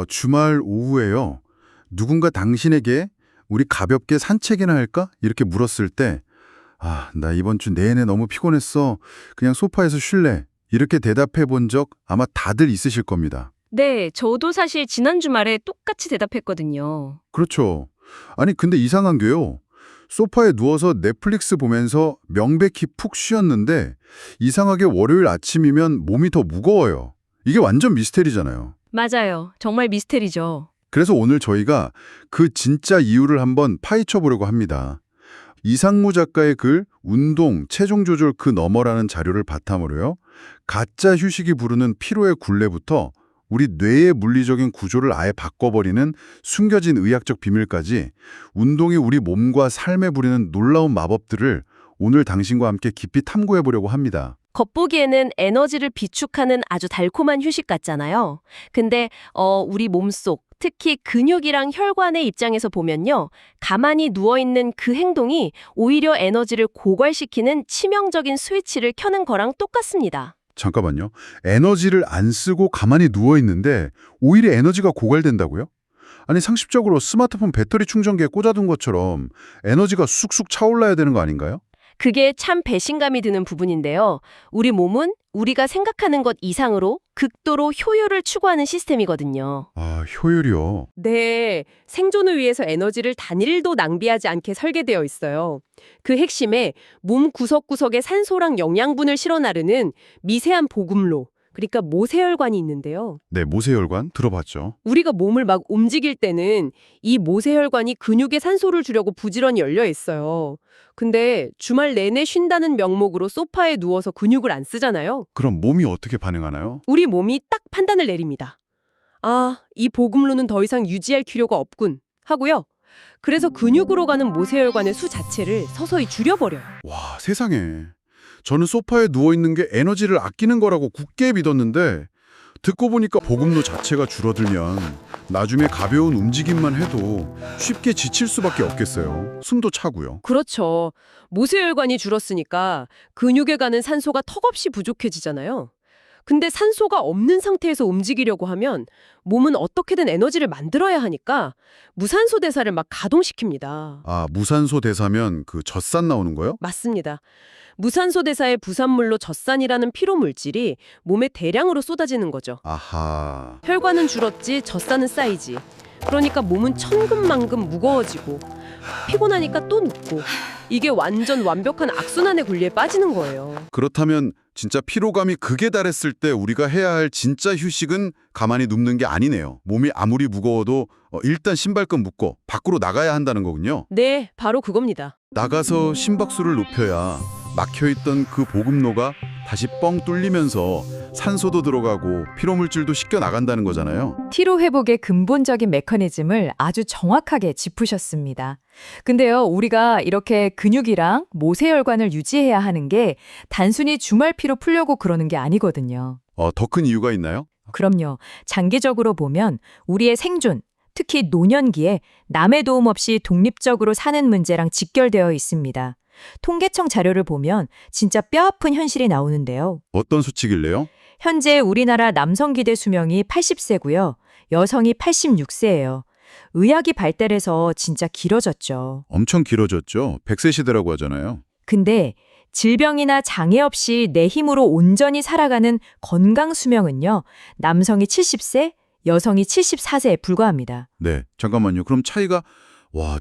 주말 오후에요. 누군가 당신에게 우리 가볍게 산책이나 할까? 이렇게 물었을 때, 나 이번 주 내내 너무 피곤했어. 그냥 소파에서 쉴래. 이렇게 대답해 본 적 아마 다들 있으실 겁니다. 네, 저도 사실 지난 주말에 똑같이 대답했거든요. 그렇죠. 아니, 근데 이상한 게요. 소파에 누워서 넷플릭스 보면서 명백히 푹 쉬었는데 이상하게 월요일 아침이면 몸이 더 무거워요. 이게 완전 미스테리잖아요. 맞아요. 정말 미스테리죠. 그래서 오늘 저희가 그 진짜 이유를 한번 파헤쳐 보려고 합니다. 이상무 작가의 글 운동, 체중 조절 그 너머라는 자료를 바탕으로요. 가짜 휴식이 부르는 피로의 굴레부터 우리 뇌의 물리적인 구조를 아예 바꿔버리는 숨겨진 의학적 비밀까지 운동이 우리 몸과 삶에 부리는 놀라운 마법들을 오늘 당신과 함께 깊이 탐구해 보려고 합니다. 겉보기에는 에너지를 비축하는 아주 달콤한 휴식 같잖아요. 근데 우리 몸속, 특히 근육이랑 혈관의 입장에서 보면요. 가만히 누워있는 그 행동이 오히려 에너지를 고갈시키는 치명적인 스위치를 켜는 거랑 똑같습니다. 잠깐만요. 에너지를 안 쓰고 가만히 누워 있는데 오히려 에너지가 고갈된다고요? 아니 상식적으로 스마트폰 배터리 충전기에 꽂아둔 것처럼 에너지가 쑥쑥 차올라야 되는 거 아닌가요? 그게 참 배신감이 드는 부분인데요. 우리 몸은 우리가 생각하는 것 이상으로 극도로 효율을 추구하는 시스템이거든요. 효율이요. 네, 생존을 위해서 에너지를 단일도 낭비하지 않게 설계되어 있어요. 그 핵심에 몸 구석구석에 산소랑 영양분을 실어 나르는 미세한 보급로, 그러니까 모세혈관이 있는데요. 네, 모세혈관 들어봤죠. 우리가 몸을 막 움직일 때는 이 모세혈관이 근육에 산소를 주려고 부지런히 열려 있어요. 근데 주말 내내 쉰다는 명목으로 소파에 누워서 근육을 안 쓰잖아요. 그럼 몸이 어떻게 반응하나요? 우리 몸이 딱 판단을 내립니다. 이 보급로는 더 이상 유지할 필요가 없군 하고요. 그래서 근육으로 가는 모세혈관의 수 자체를 서서히 줄여버려요. 와, 세상에. 저는 소파에 누워 있는 게 에너지를 아끼는 거라고 굳게 믿었는데 듣고 보니까 보급로 자체가 줄어들면 나중에 가벼운 움직임만 해도 쉽게 지칠 수밖에 없겠어요. 숨도 차고요. 그렇죠. 모세혈관이 줄었으니까 근육에 가는 산소가 턱없이 부족해지잖아요. 근데 산소가 없는 상태에서 움직이려고 하면 몸은 어떻게든 에너지를 만들어야 하니까 무산소 대사를 막 가동시킵니다. 무산소 대사면 그 젖산 나오는 거요? 맞습니다. 무산소 대사의 부산물로 젖산이라는 피로 물질이 몸에 대량으로 쏟아지는 거죠. 아하. 혈관은 줄었지 젖산은 쌓이지. 그러니까 몸은 천근만근 무거워지고 피곤하니까 또 눕고 이게 완전 완벽한 악순환의 굴레에 빠지는 거예요. 그렇다면 진짜 피로감이 극에 달했을 때 우리가 해야 할 진짜 휴식은 가만히 눕는 게 아니네요. 몸이 아무리 무거워도 일단 신발끈 묶고 밖으로 나가야 한다는 거군요. 네, 바로 그겁니다. 나가서 심박수를 높여야 막혀있던 그 보급로가 다시 뻥 뚫리면서 산소도 들어가고 피로물질도 씻겨 나간다는 거잖아요. 피로 회복의 근본적인 메커니즘을 아주 정확하게 짚으셨습니다. 근데요, 우리가 이렇게 근육이랑 모세혈관을 유지해야 하는 게 단순히 주말 피로 풀려고 그러는 게 아니거든요. 더 큰 이유가 있나요? 그럼요. 장기적으로 보면 우리의 생존, 특히 노년기에 남의 도움 없이 독립적으로 사는 문제랑 직결되어 있습니다. 통계청 자료를 보면 진짜 뼈아픈 현실이 나오는데요. 어떤 수치길래요? 현재 우리나라 남성 기대 수명이 80세고요. 여성이 86세예요. 의학이 발달해서 진짜 길어졌죠. 엄청 길어졌죠. 100세 시대라고 하잖아요. 근데 질병이나 장애 없이 내 힘으로 온전히 살아가는 건강 수명은요. 남성이 70세, 여성이 74세에 불과합니다. 네, 잠깐만요. 그럼 차이가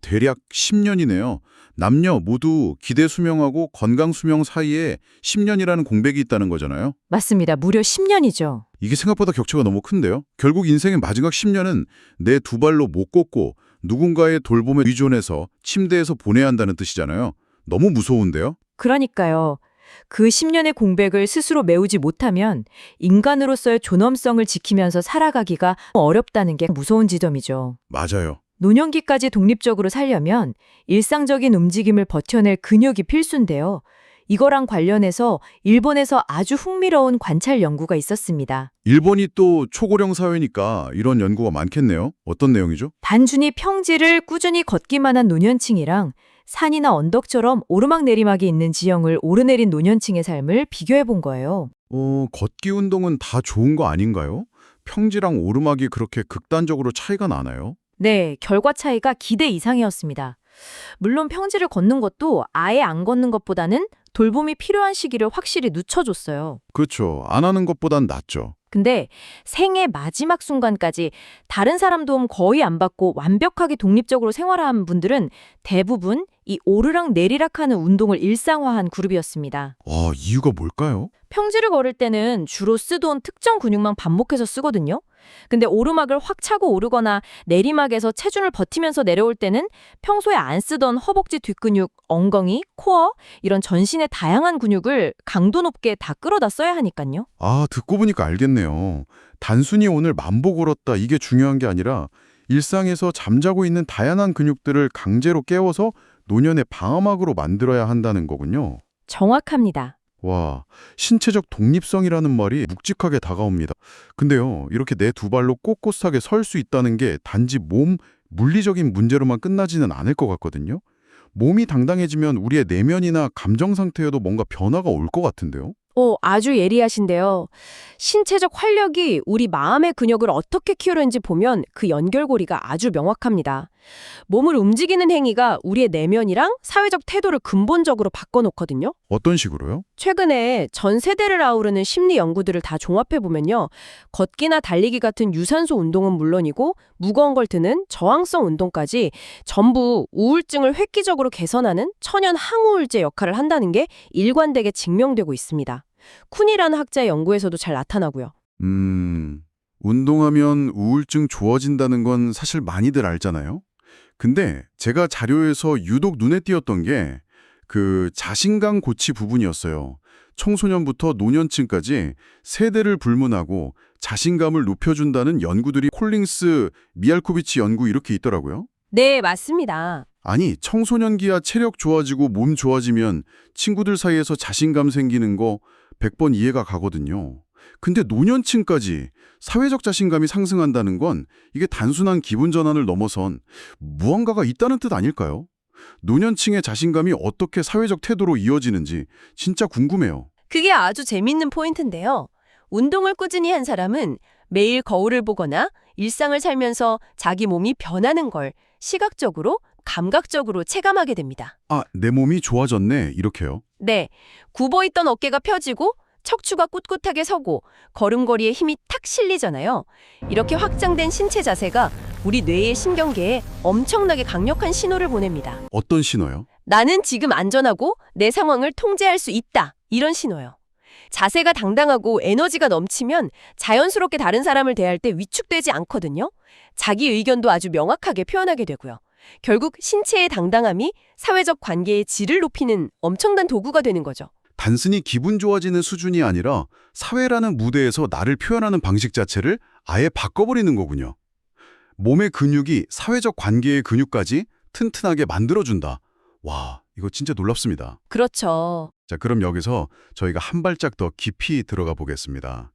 대략 10년이네요. 남녀 모두 기대 수명하고 건강 수명 사이에 10년이라는 공백이 있다는 거잖아요. 맞습니다. 무려 10년이죠. 이게 생각보다 격차가 너무 큰데요. 결국 인생의 마지막 10년은 내 두 발로 못 걷고 누군가의 돌봄에 의존해서 침대에서 보내야 한다는 뜻이잖아요. 너무 무서운데요? 그러니까요. 그 10년의 공백을 스스로 메우지 못하면 인간으로서의 존엄성을 지키면서 살아가기가 어렵다는 게 무서운 지점이죠. 맞아요. 노년기까지 독립적으로 살려면 일상적인 움직임을 버텨낼 근육이 필수인데요. 이거랑 관련해서 일본에서 아주 흥미로운 관찰 연구가 있었습니다. 일본이 또 초고령 사회니까 이런 연구가 많겠네요. 어떤 내용이죠? 단순히 평지를 꾸준히 걷기만 한 노년층이랑 산이나 언덕처럼 오르막내리막이 있는 지형을 오르내린 노년층의 삶을 비교해 본 거예요. 걷기 운동은 다 좋은 거 아닌가요? 평지랑 오르막이 그렇게 극단적으로 차이가 나나요? 네, 결과 차이가 기대 이상이었습니다. 물론 평지를 걷는 것도 아예 안 걷는 것보다는 돌봄이 필요한 시기를 확실히 늦춰줬어요. 그렇죠. 안 하는 것보단 낫죠. 근데 생애 마지막 순간까지 다른 사람 도움 거의 안 받고 완벽하게 독립적으로 생활한 분들은 대부분 이 오르락 내리락하는 운동을 일상화한 그룹이었습니다. 이유가 뭘까요? 평지를 걸을 때는 주로 쓰던 특정 근육만 반복해서 쓰거든요. 근데 오르막을 확 차고 오르거나 내리막에서 체중을 버티면서 내려올 때는 평소에 안 쓰던 허벅지 뒷근육, 엉덩이, 코어 이런 전신의 다양한 근육을 강도 높게 다 끌어다 써야 하니까요. 듣고 보니까 알겠네요. 단순히 오늘 만보 걸었다 이게 중요한 게 아니라 일상에서 잠자고 있는 다양한 근육들을 강제로 깨워서 노년의 방어막으로 만들어야 한다는 거군요. 정확합니다. 와, 신체적 독립성이라는 말이 묵직하게 다가옵니다. 근데요, 이렇게 내 두 발로 꼿꼿하게 설 수 있다는 게 단지 물리적인 문제로만 끝나지는 않을 것 같거든요. 몸이 당당해지면 우리의 내면이나 감정 상태에도 뭔가 변화가 올 것 같은데요. 아주 예리하신데요. 신체적 활력이 우리 마음의 근육을 어떻게 키우는지 보면 그 연결고리가 아주 명확합니다. 몸을 움직이는 행위가 우리의 내면이랑 사회적 태도를 근본적으로 바꿔놓거든요. 어떤 식으로요? 최근에 전 세대를 아우르는 심리 연구들을 다 종합해보면요. 걷기나 달리기 같은 유산소 운동은 물론이고 무거운 걸 드는 저항성 운동까지 전부 우울증을 획기적으로 개선하는 천연 항우울제 역할을 한다는 게 일관되게 증명되고 있습니다. 쿤이라는 학자의 연구에서도 잘 나타나고요. 운동하면 우울증 좋아진다는 건 사실 많이들 알잖아요. 근데 제가 자료에서 유독 눈에 띄었던 게 그 자신감 고치 부분이었어요. 청소년부터 노년층까지 세대를 불문하고 자신감을 높여준다는 연구들이 콜링스, 미알코비치 연구 이렇게 있더라고요. 네, 맞습니다. 아니, 청소년기야 체력 좋아지고 몸 좋아지면 친구들 사이에서 자신감 생기는 거 100번 이해가 가거든요. 근데 노년층까지 사회적 자신감이 상승한다는 건 이게 단순한 기분 전환을 넘어선 무언가가 있다는 뜻 아닐까요? 노년층의 자신감이 어떻게 사회적 태도로 이어지는지 진짜 궁금해요. 그게 아주 재밌는 포인트인데요. 운동을 꾸준히 한 사람은 매일 거울을 보거나 일상을 살면서 자기 몸이 변하는 걸 시각적으로, 감각적으로 체감하게 됩니다. 내 몸이 좋아졌네, 이렇게요. 네, 굽어있던 어깨가 펴지고 척추가 꿋꿋하게 서고 걸음걸이에 힘이 탁 실리잖아요. 이렇게 확장된 신체 자세가 우리 뇌의 신경계에 엄청나게 강력한 신호를 보냅니다. 어떤 신호요? 나는 지금 안전하고 내 상황을 통제할 수 있다. 이런 신호요. 자세가 당당하고 에너지가 넘치면 자연스럽게 다른 사람을 대할 때 위축되지 않거든요. 자기 의견도 아주 명확하게 표현하게 되고요. 결국 신체의 당당함이 사회적 관계의 질을 높이는 엄청난 도구가 되는 거죠. 단순히 기분 좋아지는 수준이 아니라 사회라는 무대에서 나를 표현하는 방식 자체를 아예 바꿔버리는 거군요. 몸의 근육이 사회적 관계의 근육까지 튼튼하게 만들어준다. 와, 이거 진짜 놀랍습니다. 그렇죠. 자, 그럼 여기서 저희가 한 발짝 더 깊이 들어가 보겠습니다.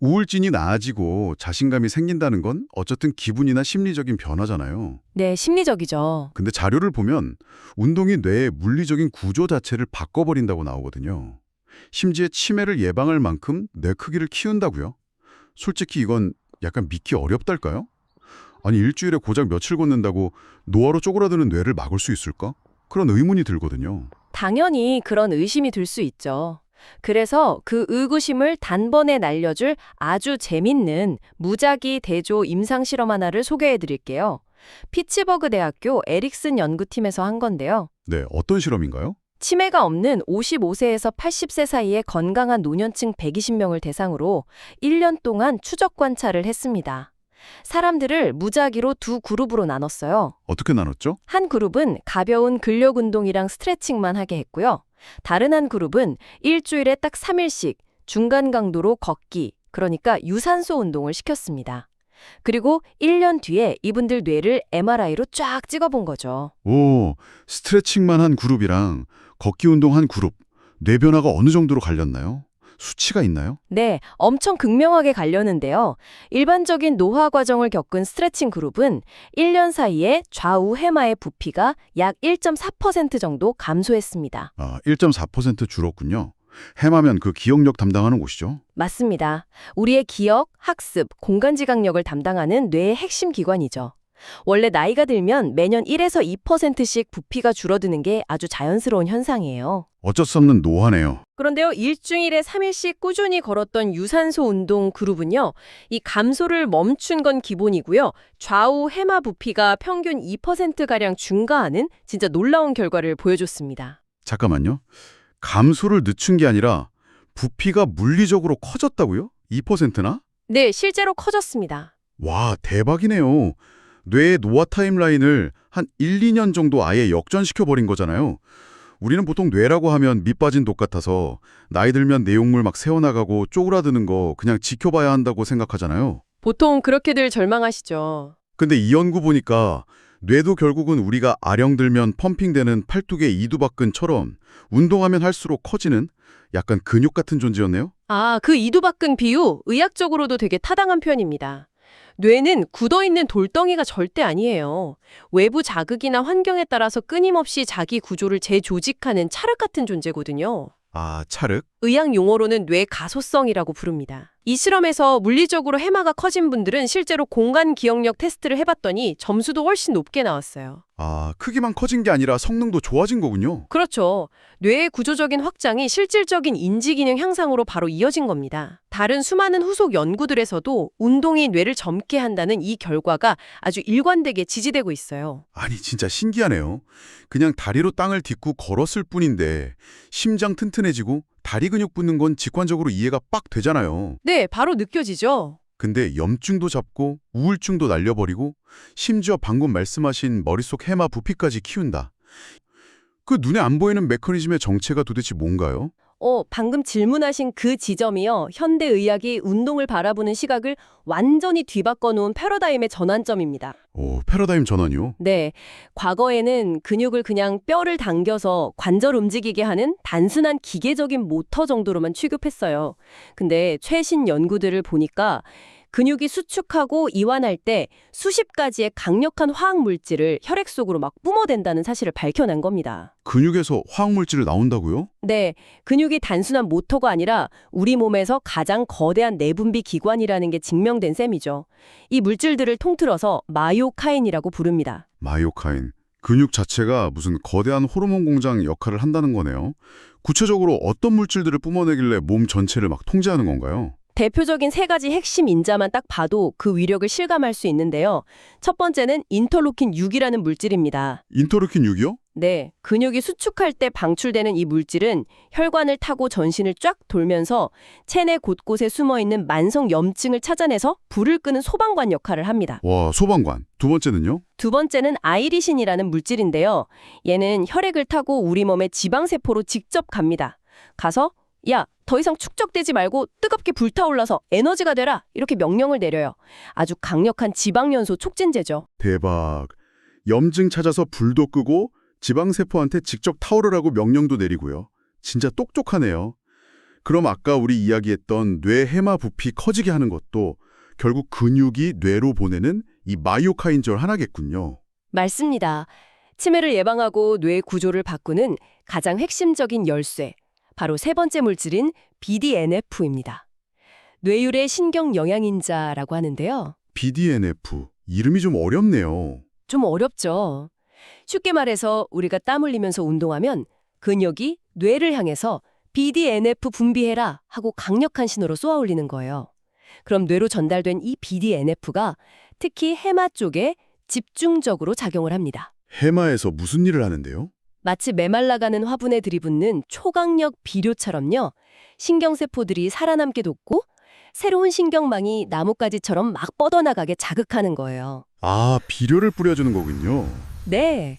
우울증이 나아지고 자신감이 생긴다는 건 어쨌든 기분이나 심리적인 변화잖아요. 네, 심리적이죠. 근데 자료를 보면 운동이 뇌의 물리적인 구조 자체를 바꿔버린다고 나오거든요. 심지어 치매를 예방할 만큼 뇌 크기를 키운다고요? 솔직히 이건 약간 믿기 어렵달까요? 아니, 일주일에 고작 며칠 걷는다고 노화로 쪼그라드는 뇌를 막을 수 있을까? 그런 의문이 들거든요. 당연히 그런 의심이 들 수 있죠. 그래서 그 의구심을 단번에 날려줄 아주 재밌는 무작위 대조 임상실험 하나를 소개해 드릴게요. 피츠버그 대학교 에릭슨 연구팀에서 한 건데요. 네, 어떤 실험인가요? 치매가 없는 55세에서 80세 사이의 건강한 노년층 120명을 대상으로 1년 동안 추적 관찰을 했습니다. 사람들을 무작위로 두 그룹으로 나눴어요. 어떻게 나눴죠? 한 그룹은 가벼운 근력 운동이랑 스트레칭만 하게 했고요. 다른 한 그룹은 일주일에 딱 3일씩 중간 강도로 걷기, 그러니까 유산소 운동을 시켰습니다. 그리고 1년 뒤에 이분들 뇌를 MRI로 쫙 찍어본 거죠. 오, 스트레칭만 한 그룹이랑 걷기 운동 한 그룹, 뇌 변화가 어느 정도로 갈렸나요? 수치가 있나요? 네, 엄청 극명하게 갈렸는데요. 일반적인 노화 과정을 겪은 스트레칭 그룹은 1년 사이에 좌우 해마의 부피가 약 1.4% 정도 감소했습니다. 1.4% 줄었군요. 해마면 그 기억력 담당하는 곳이죠. 맞습니다. 우리의 기억, 학습, 공간지각력을 담당하는 뇌의 핵심 기관이죠. 원래 나이가 들면 매년 1에서 2%씩 부피가 줄어드는 게 아주 자연스러운 현상이에요. 어쩔 수 없는 노화네요. 그런데요, 일주일에 3일씩 꾸준히 걸었던 유산소 운동 그룹은요, 이 감소를 멈춘 건 기본이고요, 좌우 해마 부피가 평균 2%가량 증가하는 진짜 놀라운 결과를 보여줬습니다. 잠깐만요. 감소를 늦춘 게 아니라 부피가 물리적으로 커졌다고요? 2%나? 네, 실제로 커졌습니다. 와, 대박이네요. 뇌의 노화 타임라인을 한 1, 2년 정도 아예 역전시켜버린 거잖아요. 우리는 보통 뇌라고 하면 밑 빠진 독 같아서 나이 들면 내용물 막 새어나가고 쪼그라드는 거 그냥 지켜봐야 한다고 생각하잖아요. 보통 그렇게들 절망하시죠. 근데 이 연구 보니까 뇌도 결국은 우리가 아령 들면 펌핑되는 팔뚝의 이두박근처럼 운동하면 할수록 커지는 약간 근육 같은 존재였네요. 아, 그 이두박근 비유, 의학적으로도 되게 타당한 표현입니다. 뇌는 굳어있는 돌덩이가 절대 아니에요. 외부 자극이나 환경에 따라서 끊임없이 자기 구조를 재조직하는 찰흙 같은 존재거든요. 아, 찰흙? 의학 용어로는 뇌 가소성이라고 부릅니다. 이 실험에서 물리적으로 해마가 커진 분들은 실제로 공간 기억력 테스트를 해봤더니 점수도 훨씬 높게 나왔어요. 아, 크기만 커진 게 아니라 성능도 좋아진 거군요. 그렇죠. 뇌의 구조적인 확장이 실질적인 인지 기능 향상으로 바로 이어진 겁니다. 다른 수많은 후속 연구들에서도 운동이 뇌를 젊게 한다는 이 결과가 아주 일관되게 지지되고 있어요. 아니, 진짜 신기하네요. 그냥 다리로 땅을 딛고 걸었을 뿐인데 심장 튼튼해지고 다리 근육 붙는 건 직관적으로 이해가 빡 되잖아요. 네, 바로 느껴지죠. 근데 염증도 잡고 우울증도 날려버리고 심지어 방금 말씀하신 머릿속 해마 부피까지 키운다. 그 눈에 안 보이는 메커니즘의 정체가 도대체 뭔가요? 방금 질문하신 그 지점이요. 현대의학이 운동을 바라보는 시각을 완전히 뒤바꿔 놓은 패러다임의 전환점입니다. 패러다임 전환이요? 네, 과거에는 근육을 그냥 뼈를 당겨서 관절 움직이게 하는 단순한 기계적인 모터 정도로만 취급했어요. 근데 최신 연구들을 보니까 근육이 수축하고 이완할 때 수십 가지의 강력한 화학 물질을 혈액 속으로 막 뿜어댄다는 사실을 밝혀낸 겁니다. 근육에서 화학물질을 나온다고요? 네, 근육이 단순한 모터가 아니라 우리 몸에서 가장 거대한 내분비 기관이라는 게 증명된 셈이죠. 이 물질들을 통틀어서 마이오카인이라고 부릅니다. 마이오카인. 근육 자체가 무슨 거대한 호르몬 공장 역할을 한다는 거네요. 구체적으로 어떤 물질들을 뿜어내길래 몸 전체를 막 통제하는 건가요? 대표적인 세 가지 핵심 인자만 딱 봐도 그 위력을 실감할 수 있는데요. 첫 번째는 인터루킨 6이라는 물질입니다. 인터루킨 6이요? 네, 근육이 수축할 때 방출되는 이 물질은 혈관을 타고 전신을 쫙 돌면서 체내 곳곳에 숨어있는 만성 염증을 찾아내서 불을 끄는 소방관 역할을 합니다. 와, 소방관. 두 번째는요? 두 번째는 아이리신이라는 물질인데요. 얘는 혈액을 타고 우리 몸의 지방세포로 직접 갑니다. 가서 야, 더 이상 축적되지 말고 뜨겁게 불타올라서 에너지가 되라 이렇게 명령을 내려요. 아주 강력한 지방연소 촉진제죠. 대박. 염증 찾아서 불도 끄고 지방세포한테 직접 타오르라고 명령도 내리고요. 진짜 똑똑하네요. 그럼 아까 우리 이야기했던 뇌 해마 부피 커지게 하는 것도 결국 근육이 뇌로 보내는 이 마이오카인 중 하나겠군요. 맞습니다. 치매를 예방하고 뇌 구조를 바꾸는 가장 핵심적인 열쇠. 바로 세 번째 물질인 BDNF입니다. 뇌율의 신경 영양인자라고 하는데요. BDNF. 이름이 좀 어렵네요. 좀 어렵죠. 쉽게 말해서 우리가 땀 흘리면서 운동하면 근육이 뇌를 향해서 BDNF 분비해라 하고 강력한 신호로 쏘아올리는 거예요. 그럼 뇌로 전달된 이 BDNF가 특히 해마 쪽에 집중적으로 작용을 합니다. 해마에서 무슨 일을 하는데요? 마치 메말라가는 화분에 들이붓는 초강력 비료처럼요. 신경세포들이 살아남게 돕고 새로운 신경망이 나뭇가지처럼 막 뻗어나가게 자극하는 거예요. 아, 비료를 뿌려주는 거군요. 네.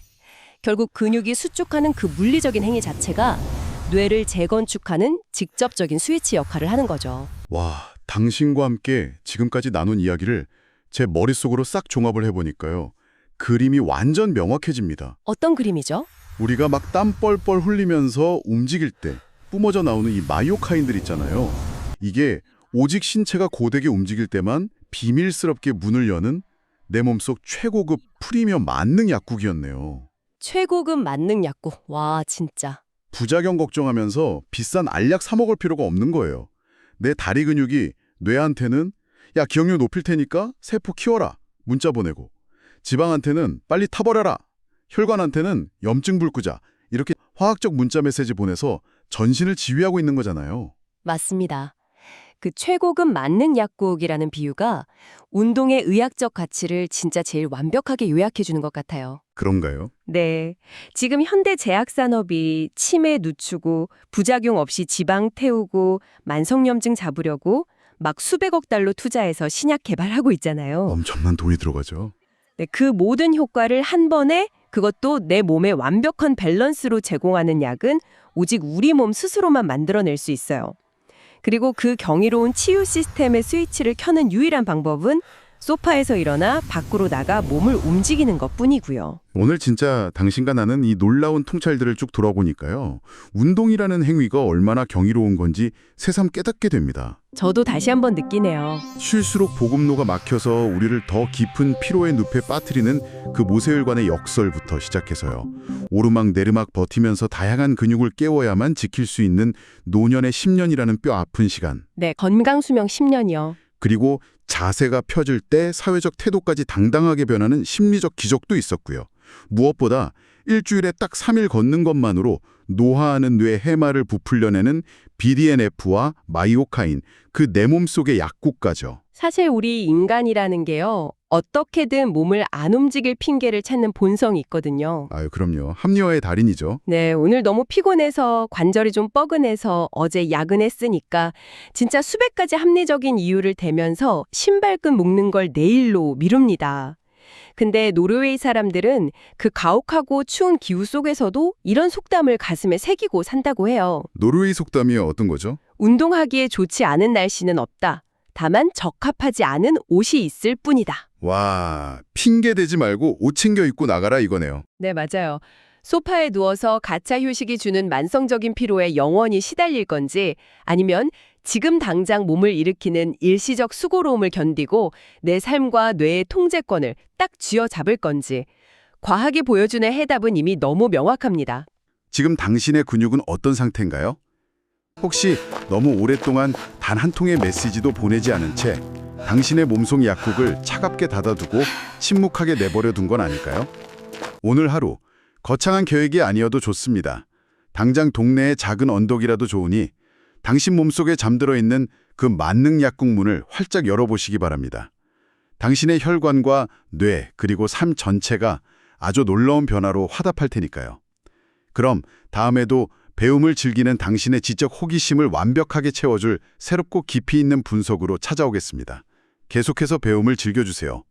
결국 근육이 수축하는 그 물리적인 행위 자체가 뇌를 재건축하는 직접적인 스위치 역할을 하는 거죠. 와, 당신과 함께 지금까지 나눈 이야기를 제 머릿속으로 싹 종합을 해보니까요. 그림이 완전 명확해집니다. 어떤 그림이죠? 우리가 막 땀 뻘뻘 흘리면서 움직일 때 뿜어져 나오는 이 마이오카인들 있잖아요. 이게 오직 신체가 고되게 움직일 때만 비밀스럽게 문을 여는 내 몸속 최고급 프리미엄 만능 약국이었네요. 최고급 만능 약국. 와, 진짜. 부작용 걱정하면서 비싼 알약 사 먹을 필요가 없는 거예요. 내 다리 근육이 뇌한테는 야, 기억력 높일 테니까 세포 키워라 문자 보내고, 지방한테는 빨리 타버려라, 혈관한테는 염증 불 끄자, 이렇게 화학적 문자 메시지 보내서 전신을 지휘하고 있는 거잖아요. 맞습니다. 그 최고급 만능 약국이라는 비유가 운동의 의학적 가치를 진짜 제일 완벽하게 요약해 주는 것 같아요. 그런가요? 네. 지금 현대 제약산업이 치매 늦추고 부작용 없이 지방 태우고 만성염증 잡으려고 막 수백억 달러 투자해서 신약 개발하고 있잖아요. 엄청난 돈이 들어가죠. 네, 그 모든 효과를 한 번에, 그것도 내 몸에 완벽한 밸런스로 제공하는 약은 오직 우리 몸 스스로만 만들어낼 수 있어요. 그리고 그 경이로운 치유 시스템의 스위치를 켜는 유일한 방법은 소파에서 일어나 밖으로 나가 몸을 움직이는 것뿐이고요. 오늘 진짜 당신과 나는 이 놀라운 통찰들을 쭉 돌아보니까요, 운동이라는 행위가 얼마나 경이로운 건지 새삼 깨닫게 됩니다. 저도 다시 한번 느끼네요. 쉴수록 보급로가 막혀서 우리를 더 깊은 피로의 늪에 빠뜨리는 그 모세혈관의 역설부터 시작해서요, 오르막 내리막 버티면서 다양한 근육을 깨워야만 지킬 수 있는 노년의 10년이라는 뼈 아픈 시간, 네, 건강수명 10년이요. 그리고 자세가 펴질 때 사회적 태도까지 당당하게 변하는 심리적 기적도 있었고요. 무엇보다 일주일에 딱 3일 걷는 것만으로 노화하는 뇌 해마를 부풀려내는 BDNF와 마이오카인, 그 내 몸속의 약국가죠. 사실 우리 인간이라는 게요, 어떻게든 몸을 안 움직일 핑계를 찾는 본성이 있거든요. 아유, 그럼요. 합리화의 달인이죠. 네, 오늘 너무 피곤해서 관절이 좀 뻐근해서 어제 야근했으니까 진짜 수백 가지 합리적인 이유를 대면서 신발끈 묶는 걸 내일로 미룹니다. 근데 노르웨이 사람들은 그 가혹하고 추운 기후 속에서도 이런 속담을 가슴에 새기고 산다고 해요. 노르웨이 속담이 어떤 거죠? 운동하기에 좋지 않은 날씨는 없다. 다만 적합하지 않은 옷이 있을 뿐이다. 와, 핑계 대지 말고 옷 챙겨 입고 나가라 이거네요. 네, 맞아요. 소파에 누워서 가짜 휴식이 주는 만성적인 피로에 영원히 시달릴 건지, 아니면 지금 당장 몸을 일으키는 일시적 수고로움을 견디고 내 삶과 뇌의 통제권을 딱 쥐어잡을 건지, 과학이 보여주는 해답은 이미 너무 명확합니다. 지금 당신의 근육은 어떤 상태인가요? 혹시 너무 오랫동안 단 한 통의 메시지도 보내지 않은 채 당신의 몸속 약국을 차갑게 닫아두고 침묵하게 내버려 둔 건 아닐까요? 오늘 하루 거창한 계획이 아니어도 좋습니다. 당장 동네의 작은 언덕이라도 좋으니 당신 몸속에 잠들어 있는 그 만능 약국 문을 활짝 열어보시기 바랍니다. 당신의 혈관과 뇌 그리고 삶 전체가 아주 놀라운 변화로 화답할 테니까요. 그럼 다음에도 배움을 즐기는 당신의 지적 호기심을 완벽하게 채워줄 새롭고 깊이 있는 분석으로 찾아오겠습니다. 계속해서 배움을 즐겨주세요.